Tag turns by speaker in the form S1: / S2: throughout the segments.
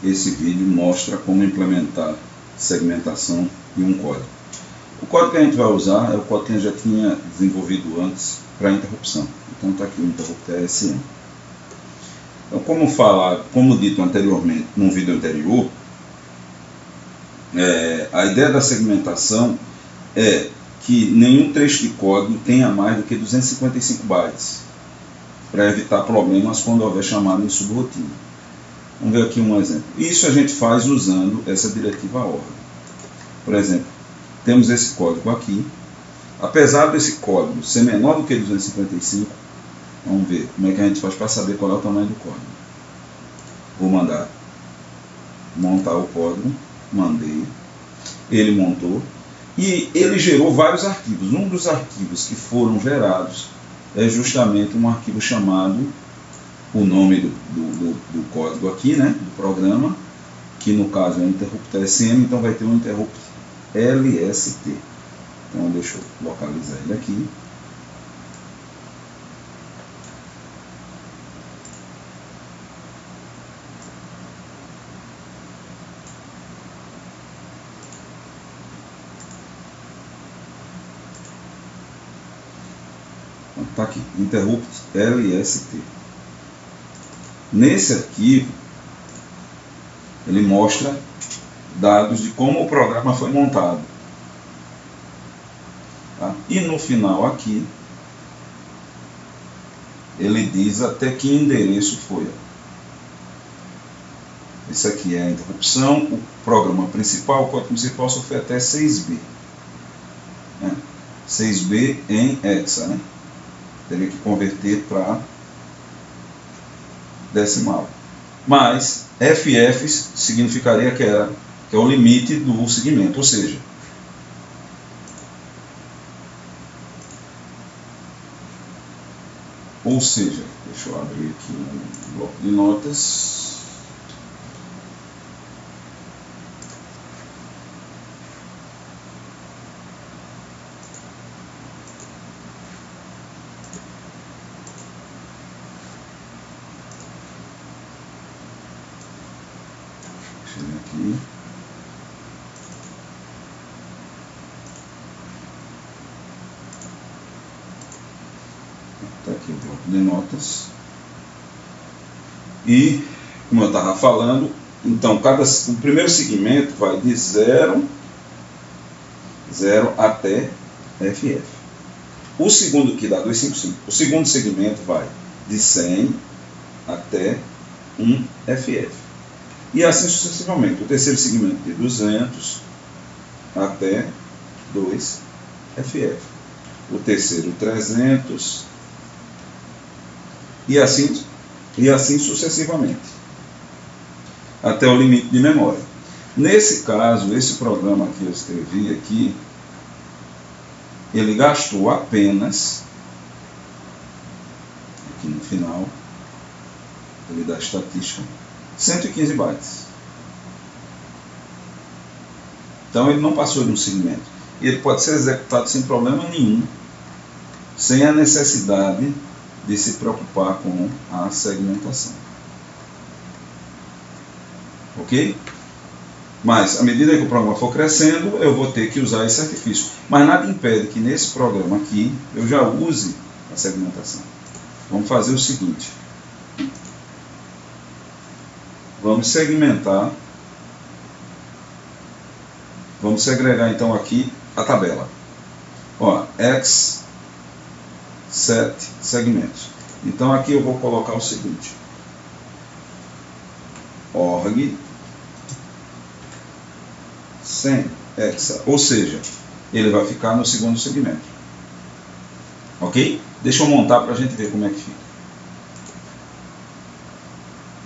S1: esse vídeo mostra como implementar segmentação em um código. O código que a gente vai usar é o código que a gente já tinha desenvolvido antes para interrupção. Então está aqui o interrupt ESM. Então, como dito anteriormente no vídeo anterior, a ideia da segmentação é que nenhum trecho de código tenha mais do que 255 bytes, para evitar problemas quando houver chamada em subrotina. Vamos ver aqui um exemplo. Isso a gente faz usando essa diretiva org. Por exemplo, temos esse código aqui. Apesar desse código ser menor do que 255, vamos ver como é que a gente faz para saber qual é o tamanho do código. Vou mandar montar o código, mandei, ele montou e ele gerou vários arquivos. Um dos arquivos que foram gerados é justamente um arquivo chamado, o nome do código aqui, né, do programa, que no caso é interrupt SM, então vai ter um interrupt LST. Então deixa eu localizar ele aqui. Está aqui, interrupt LST. Nesse arquivo, ele mostra dados de como o programa foi montado. Tá? E no final aqui, ele diz até que endereço foi. Esse aqui é a interrupção, o programa principal, o código principal só foi até 6B. Né? 6B em hexa, né? Teria que converter para decimal. Mas FF significaria que é o limite do segmento, ou seja, deixa eu abrir aqui um bloco de notas. Aqui. Está aqui o bloco de notas. E, como eu estava falando, então o primeiro segmento vai de 0 até FF. O segundo, que dá 255, o segundo segmento vai de 100 até 1 FF. E assim sucessivamente. O terceiro segmento de 200 até 2 FF. O terceiro 300 e assim sucessivamente. Até o limite de memória. Nesse caso, esse programa que eu escrevi aqui, ele gastou apenas, aqui no final, ele dá a estatística, 115 bytes. Então ele não passou de um segmento. E ele pode ser executado sem problema nenhum, sem a necessidade de se preocupar com a segmentação. Ok? Mas, à medida que o programa for crescendo, eu vou ter que usar esse artifício. Mas nada impede que nesse programa aqui, eu já use a segmentação. Vamos fazer o seguinte. Vamos segmentar. Vamos segregar então aqui a tabela. Ó, X, 7 segmentos. Então aqui eu vou colocar o seguinte. Org 100 hexa, ou seja, ele vai ficar no segundo segmento. Ok? Deixa eu montar para a gente ver como é que fica.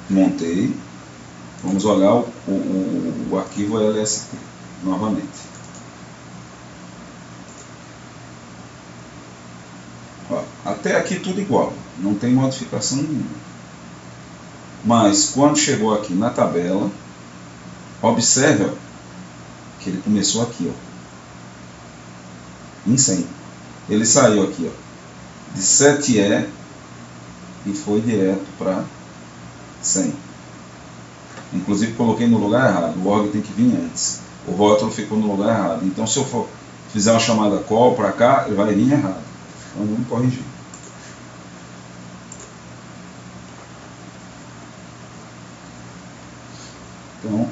S1: Montei. Vamos olhar o arquivo LST novamente. Ó, até aqui tudo igual, não tem modificação nenhuma. Mas quando chegou aqui na tabela, observa que ele começou aqui, ó, em 100. Ele saiu aqui, ó, de 7E e foi direto para 100. Inclusive coloquei no lugar errado, o org tem que vir antes. O rótulo ficou no lugar errado. Então se eu fizer uma chamada call para cá, ele vai vir errado. Então vamos corrigir. Então,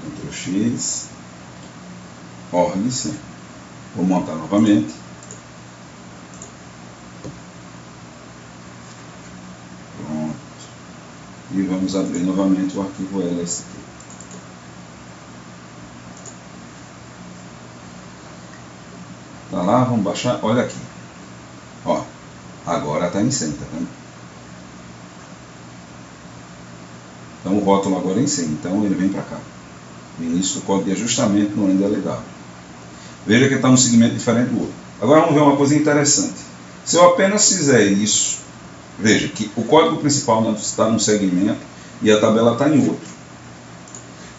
S1: Ctrl X, orgs, vou montar novamente. Pronto. E vamos abrir novamente o arquivo lst. Tá lá, vamos baixar, olha aqui. Ó, agora está em 100, tá vendo? Então o rótulo agora é em 100, então ele vem para cá. O início do código de ajustamento no NDLW. Veja que está um segmento diferente do outro. Agora vamos ver uma coisa interessante. Se eu apenas fizer isso, veja que o código principal está num segmento e a tabela está em outro.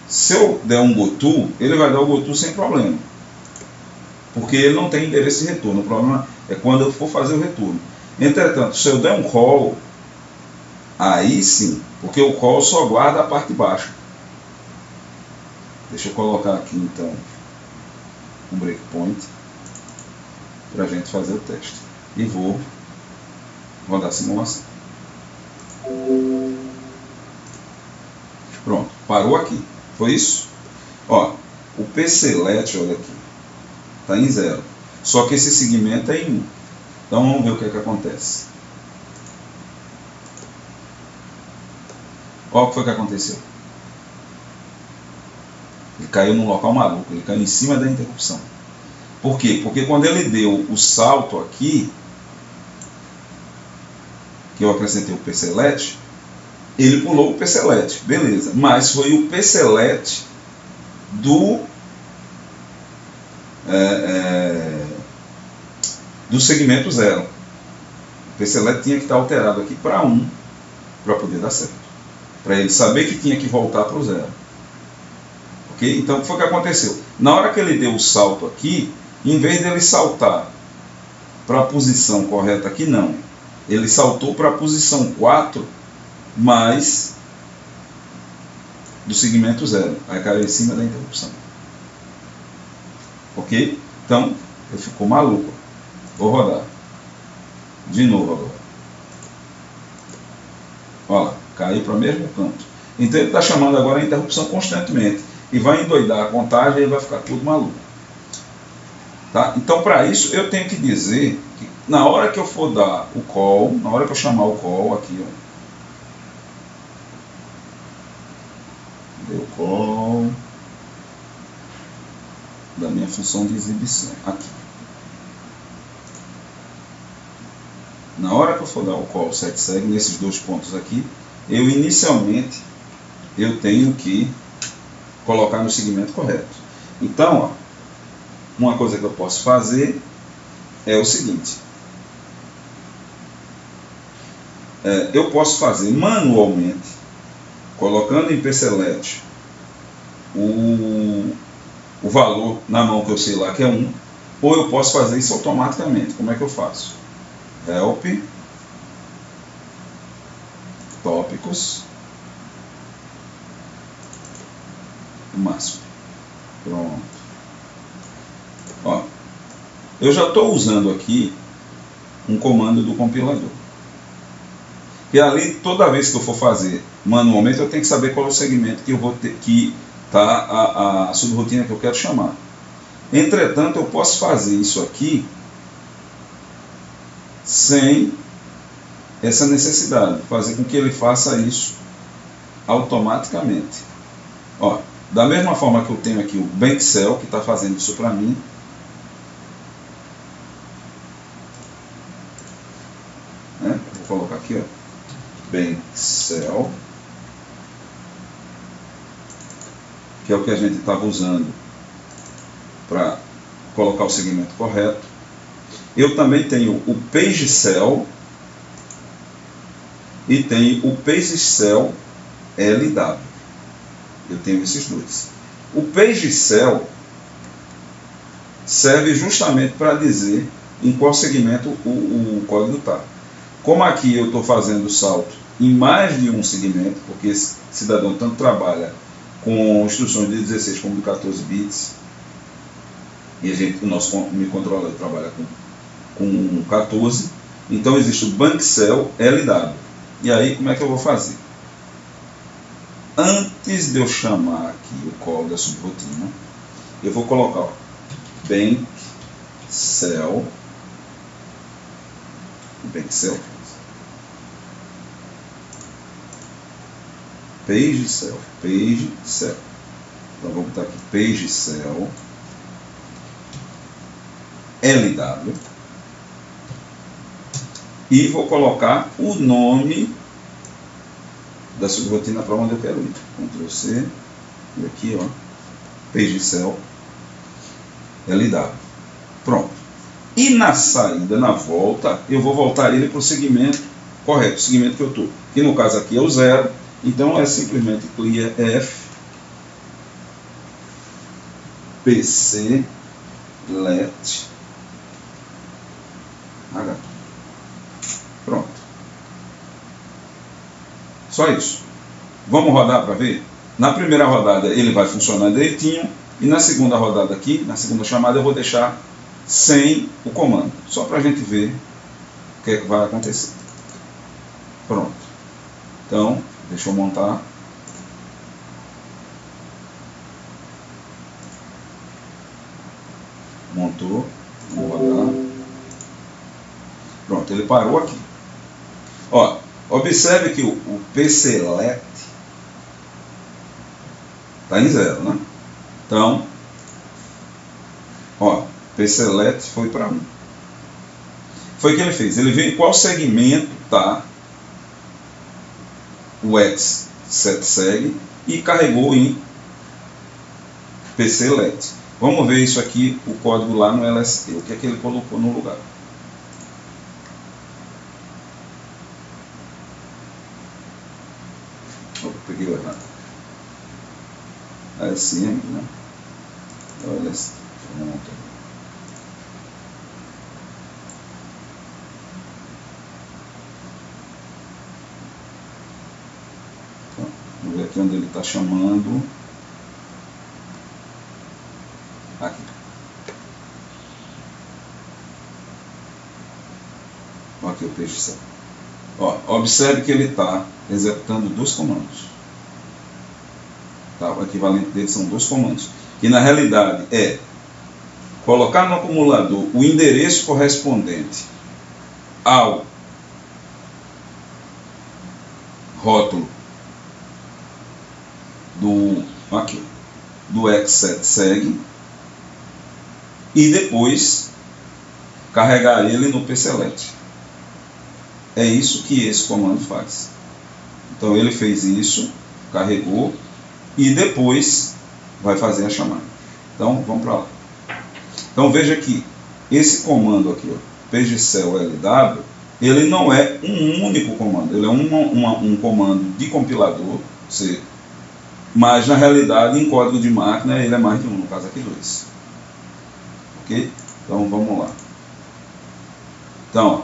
S1: Se eu der um goto, ele vai dar o goto sem problema. Porque ele não tem endereço de retorno. O problema é quando eu for fazer o retorno. Entretanto, se eu der um call, aí sim, porque o call só guarda a parte de baixo. Deixa eu colocar aqui então um breakpoint para a gente fazer o teste. E vou rodar a simulação. Pronto, parou aqui. Foi isso? Ó, o pselect, olha aqui, está em 0. Só que esse segmento é em 1. Então vamos ver o que é que acontece. Olha o que foi que aconteceu. Ele caiu num local maluco, ele caiu em cima da interrupção. Por quê? Porque quando ele deu o salto aqui, que eu acrescentei o pselect, ele pulou o pselect, beleza. Mas foi o pselect do segmento 0. O pselect tinha que estar alterado aqui para 1 para poder dar certo. Para ele saber que tinha que voltar para o 0. Ok? Então o que foi que aconteceu? Na hora que ele deu o salto aqui, em vez dele saltar para a posição correta aqui, não. Ele saltou para a posição 4, mais do segmento 0. Aí caiu em cima da interrupção. Ok? Então, ele ficou maluco. Vou rodar. De novo agora. Olha lá, caiu para o mesmo canto. Então ele está chamando agora a interrupção constantemente. E vai endoidar a contagem e vai ficar tudo maluco. Tá? Então, para isso, eu tenho que dizer que na hora que eu for dar o call, na hora que eu chamar o call, aqui, ó. Deu call da minha função de exibição. Aqui. Na hora que eu for dar o call setSeg, nesses dois pontos aqui, eu inicialmente eu tenho que colocar no segmento correto. Então, ó, uma coisa que eu posso fazer é o seguinte. Eu posso fazer manualmente, colocando em pselect o valor na mão que eu sei lá que é 1, ou eu posso fazer isso automaticamente. Como é que eu faço? Help, tópicos, máximo. Pronto. Ó, eu já estou usando aqui um comando do compilador. E ali, toda vez que eu for fazer manualmente, eu tenho que saber qual é o segmento que eu vou ter, que está a subrotina que eu quero chamar. Entretanto, eu posso fazer isso aqui sem essa necessidade, fazer com que ele faça isso automaticamente. Ó, da mesma forma que eu tenho aqui o BankCell, que está fazendo isso para mim, né? Vou colocar aqui, ó, BankCell, que é o que a gente estava usando para colocar o segmento correto. Eu também tenho o PageCell e tenho o PageCell LW. Eu tenho esses dois. O PageCell serve justamente para dizer em qual segmento o código está. Como aqui eu estou fazendo o salto em mais de um segmento, porque esse cidadão tanto trabalha com instruções de 16 como de 14 bits, e o nosso microcontrolador trabalha com 14, então existe o BankCell LW. E aí como é que eu vou fazer? Antes de eu chamar aqui o call da subrotina, eu vou colocar ó, BankCell PageCell. Então vamos botar aqui PageCell LW e vou colocar o nome da subrotina para onde eu quero ir. Ctrl C e aqui ó, PageCell LW. Pronto. E na saída, na volta, eu vou voltar ele para o segmento correto, o segmento que eu estou. Que no caso aqui é o 0, então é simplesmente clear F PC let H. Pronto. Só isso. Vamos rodar para ver? Na primeira rodada ele vai funcionar direitinho e na segunda rodada aqui, na segunda chamada eu vou deixar sem o comando, só para a gente ver o que é que vai acontecer. Pronto. Então, deixa eu montar. Montou. Vou rodar. Pronto, ele parou aqui. Ó, observe que o PCLET está em 0, né? Então, ó, PCLET foi para 1. Foi o que ele fez. Ele viu em qual segmento está o X7seg e carregou em PCLET. Vamos ver isso aqui, o código lá no LST. O que é que ele colocou no lugar? Opa, peguei o errado. ASM, né? É o LST. Vamos montar. Vamos ver aqui onde ele está chamando. Aqui. Aqui o peixe céu. Ó, observe que ele está executando 2 comandos. Tá? O equivalente dele são 2 comandos. Que na realidade é colocar no acumulador o endereço correspondente ao rótulo do X7seg e depois carregar ele no PCLET. É isso que esse comando faz. Então ele fez isso, carregou e depois vai fazer a chamada. Então vamos para lá. Então veja que esse comando aqui, ó, PageCell LW, ele não é um único comando, ele é um comando de compilador, mas na realidade em código de máquina ele é mais de um, no caso aqui 2. Ok? Então vamos lá. Então,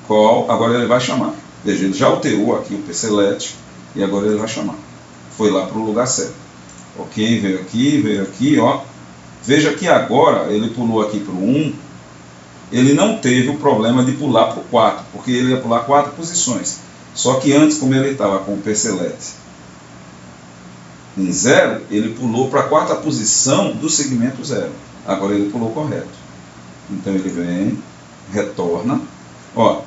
S1: call, agora ele vai chamar. Veja, ele já alterou aqui o PCLET e agora ele vai chamar. Foi lá para o lugar certo. Ok, veio aqui, ó. Veja que agora ele pulou aqui para o 1. Ele não teve o problema de pular para o 4, porque ele ia pular 4 posições. Só que antes, como ele estava com o PCLET em 0, ele pulou para a 4ª posição do segmento 0. Agora ele pulou correto. Então ele vem, retorna. Ó, o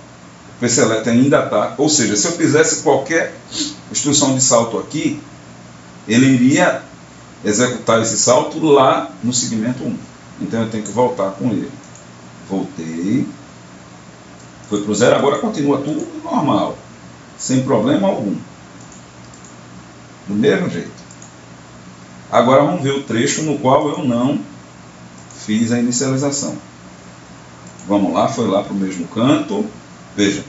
S1: PCLET ainda está, ou seja, se eu fizesse qualquer instrução de salto aqui, ele iria executar esse salto lá no segmento 1. Então eu tenho que voltar com ele. Voltei, foi para o 0, agora continua tudo normal, sem problema algum. Do mesmo jeito. Agora vamos ver o trecho no qual eu não fiz a inicialização. Vamos lá, foi lá para o mesmo canto. Veja,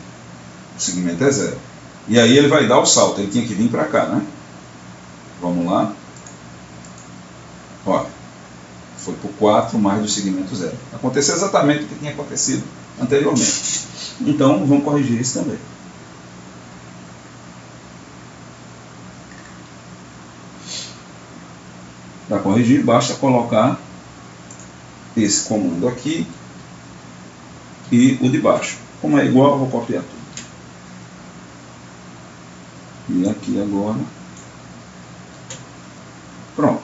S1: o segmento é 0. E aí ele vai dar o salto, ele tinha que vir para cá, né? Vamos lá. Olha, foi para o 4 mais do segmento 0. Aconteceu exatamente o que tinha acontecido anteriormente. Então vamos corrigir isso também. Para corrigir, basta colocar esse comando aqui e o de baixo. Como é igual, eu vou copiar tudo. E aqui agora. Pronto.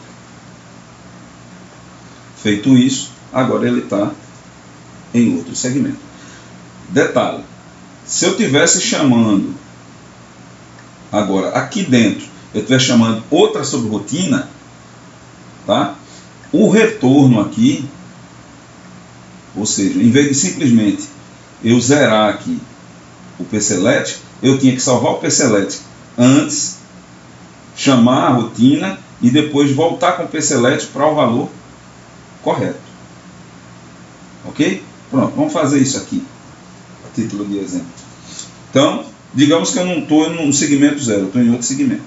S1: Feito isso, agora ele está em outro segmento. Detalhe, se eu estivesse chamando, agora aqui dentro, eu estivesse chamando outra subrotina, tá? O retorno aqui, ou seja, em vez de simplesmente eu zerar aqui o pselect, eu tinha que salvar o pselect antes, chamar a rotina e depois voltar com o pselect para o valor correto. Ok? Pronto, vamos fazer isso aqui, a título de exemplo. Então, digamos que eu não estou no segmento 0, eu estou em outro segmento.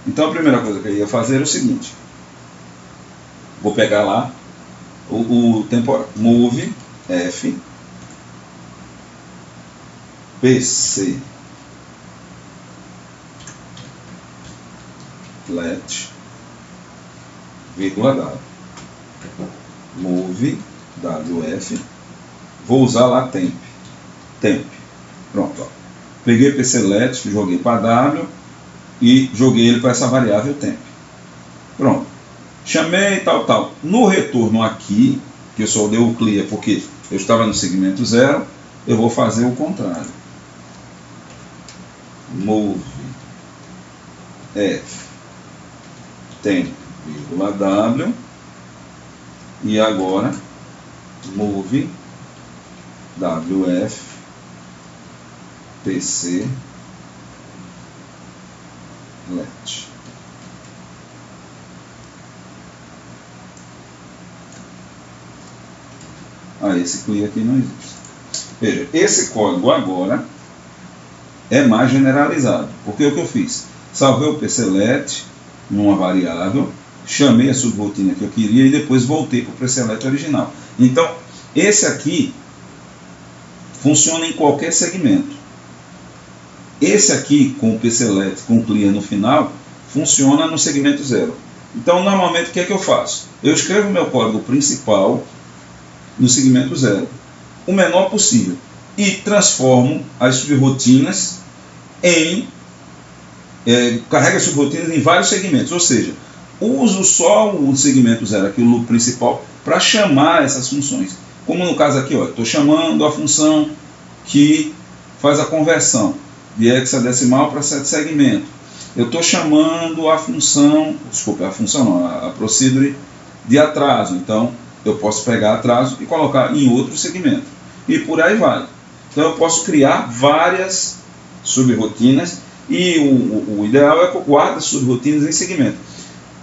S1: Então, a primeira coisa que eu ia fazer é o seguinte. Vou pegar lá o temporal. Move F PC let vírgula W. Move WF. Vou usar lá temp. Pronto. Ó. Peguei pselect, joguei para W e joguei ele para essa variável temp. Pronto. Chamei tal. No retorno aqui, que eu só dei o clear porque eu estava no segmento 0, eu vou fazer o contrário. Move F temp, vírgula W, e agora move WF PC let. Esse clear aqui não existe. Veja, esse código agora é mais generalizado. Porque o que eu fiz? Salvei o pselect numa variável, chamei a subrotina que eu queria e depois voltei para o pselect original. Então, esse aqui funciona em qualquer segmento. Esse aqui, com o pselect, com o clear no final, funciona no segmento 0. Então, normalmente, o que é que eu faço? Eu escrevo o meu código principal no segmento 0, o menor possível, e transformo as subrotinas em carrega as subrotinas em vários segmentos, ou seja, uso só o segmento 0, aqui o loop principal, para chamar essas funções. Como no caso aqui, estou chamando a função que faz a conversão de hexadecimal para 7 segmentos. Eu estou chamando a função, a procedure de atraso. Então, eu posso pegar atraso e colocar em outro segmento. E por aí vai. Então, eu posso criar várias subrotinas e o ideal é que eu guarde as subrotinas em segmento.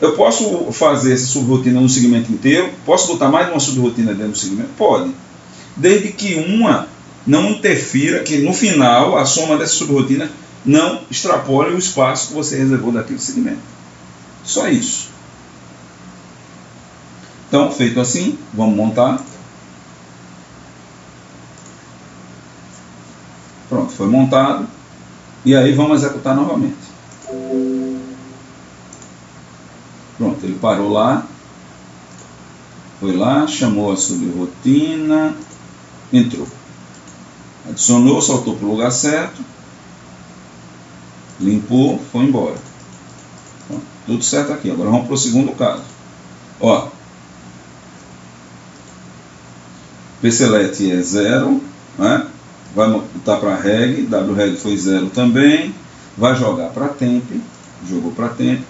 S1: Eu posso fazer essa subrotina no segmento inteiro? Posso botar mais de uma subrotina dentro do segmento? Pode. Desde que uma não interfira, que no final a soma dessa subrotina não extrapole o espaço que você reservou daquele segmento. Só isso. Então, feito assim, vamos montar. Pronto, foi montado. E aí vamos executar novamente. Pronto, ele parou lá. Foi lá, chamou a subrotina, entrou. Adicionou, saltou para o lugar certo. Limpou, foi embora. Pronto, tudo certo aqui. Agora vamos para o segundo caso. Ó. Pselect é 0, né? Vai botar para reg, wreg foi 0 também, vai jogar para temp, jogou para temp,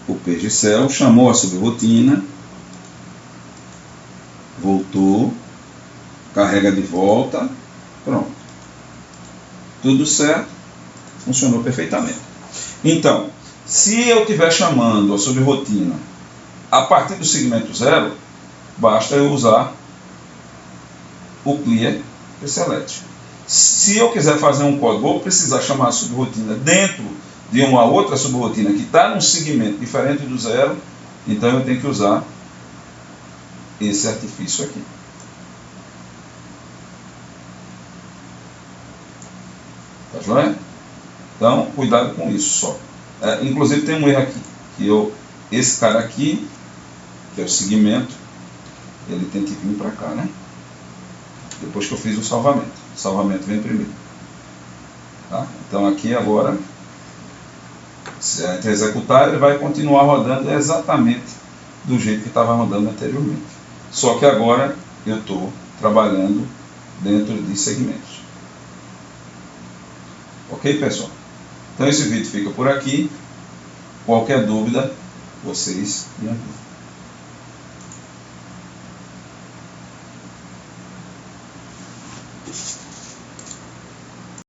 S1: o page cell, chamou a subrotina, voltou, carrega de volta, pronto. Tudo certo, funcionou perfeitamente. Então, se eu estiver chamando a subrotina a partir do segmento 0, basta eu usar o clear pselect. Se eu quiser fazer um código ou precisar chamar a subrotina dentro de uma outra subrotina que está num segmento diferente do 0, então eu tenho que usar esse artifício aqui. Tá joia? Então, cuidado com isso só. Inclusive tem um erro aqui, que esse cara aqui que é o segmento, ele tem que vir para cá, né? Depois que eu fiz o salvamento. O salvamento vem primeiro. Tá? Então aqui agora, se a gente executar, ele vai continuar rodando exatamente do jeito que estava rodando anteriormente. Só que agora eu estou trabalhando dentro de segmentos. Ok, pessoal? Então esse vídeo fica por aqui. Qualquer dúvida, vocês me avisam.